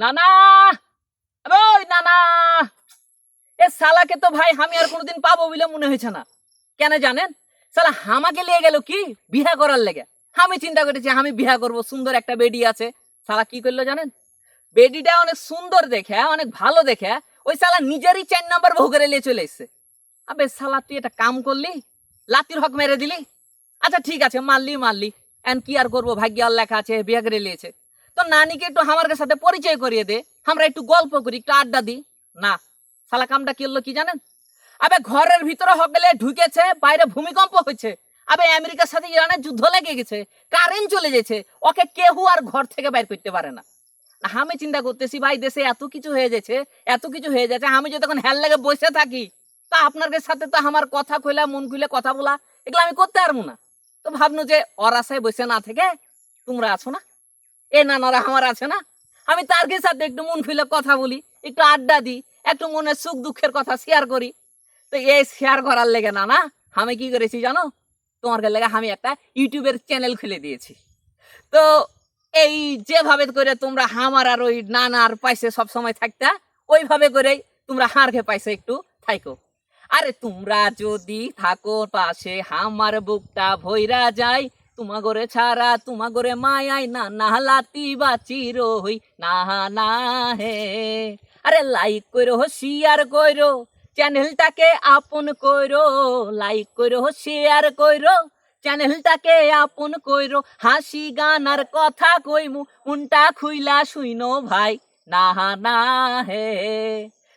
নানা, ওই নানা, এ শালাকে তো ভাই আমি আর কোনোদিন পাবো বলে মনে হয়েছে না। কেন জানেন? শালা আমাকে নিয়ে গেল কি বিয়া করার লেগে। আমি চিন্তা করেছি আমি বিয়া করব, সুন্দর একটা বেডি আছে। শালা কি করলো জানেন? বেডিটা অনেক সুন্দর দেখে, অনেক ভালো দেখে, ওই শালা নিজেরই 4 নাম্বার বউ করে নিয়ে চলে এসছে। আবে শালা তুই এটা কাম করলি, লাতির হক মেরে দিলি। আচ্ছা ঠিক আছে, মারলি এন কি আর করবো, ভাগ্য আর লেখা আছে, বিয়া করে নিয়েছে। তো নানিকে একটু আমার সাথে পরিচয় করিয়ে দে, আমরা একটু গল্প করি, একটু আড্ডা দিই। না, শালা কামটা কি হলো কি জানেন? আবে ঘরের ভিতরে হকলে ঢুকেছে, বাইরে ভূমিকম্প হয়েছে। আবে আমেরিকার সাথে ইরানের যুদ্ধ লেগে গেছে, কারেন্ট চলে গেছে, ওকে কেউ আর ঘর থেকে বাইর করতে পারে না। আমি চিন্তা করতেছি ভাই দেশে এত কিছু হয়ে যাচ্ছে, আমি যদি তখন হেল লাগে বসে থাকি, তা আপনার সাথে তো আমার কথা কইলা, মন খুলে কথা বলা, এগুলো আমি করতে পারবো না। তো ভাবনু যে ওর আশায় বসে না থেকে তোমরা আছো না, এ নানারা আমার আছে না, আমি তার সাথে একটু মন খুলে কথা বলি, একটু আড্ডা দিই, একটু মনের সুখ দুঃখের কথা শেয়ার করি। তো এই শেয়ার করার লেগে না আমি কি করেছি জানো? তোমার লেগে আমি একটা ইউটিউবের চ্যানেল খুলে দিয়েছি। তো এই যেভাবে করে তোমরা হামার আর ওই নানার পাইছে সবসময় থাকতা, ওইভাবে করেই তোমরা হারকে পাইছে একটু থাইকো। আরে তোমরা যদি থাকো পাশে, হামার বুকটা ভইরা যায়, তোমাগরে ছাড়া তোমাগরে মায়াই না না লাতি বাচি রই না না হে। আরে লাইক কইরো, শেয়ার কইরো, চ্যানেলটাকে আপন কইরো, লাইক কইরো, শেয়ার কইরো, চ্যানেলটাকে আপন কইরো, হাসি গান আর কথা কইমু, মনটা খুইলা শুইনো ভাই না না হে।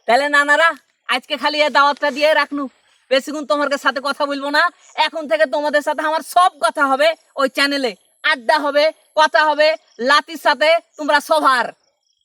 তাহলে নানারা আজকে খালি এই দাওয়াতটা দিয়ে রাখনু, বেশিক্ষণ তোমার সাথে কথা বলবো না। এখন থেকে তোমাদের সাথে আমার সব কথা হবে ওই চ্যানেলে, আড্ডা হবে, কথা হবে, লাতির সাথে তোমরা সবার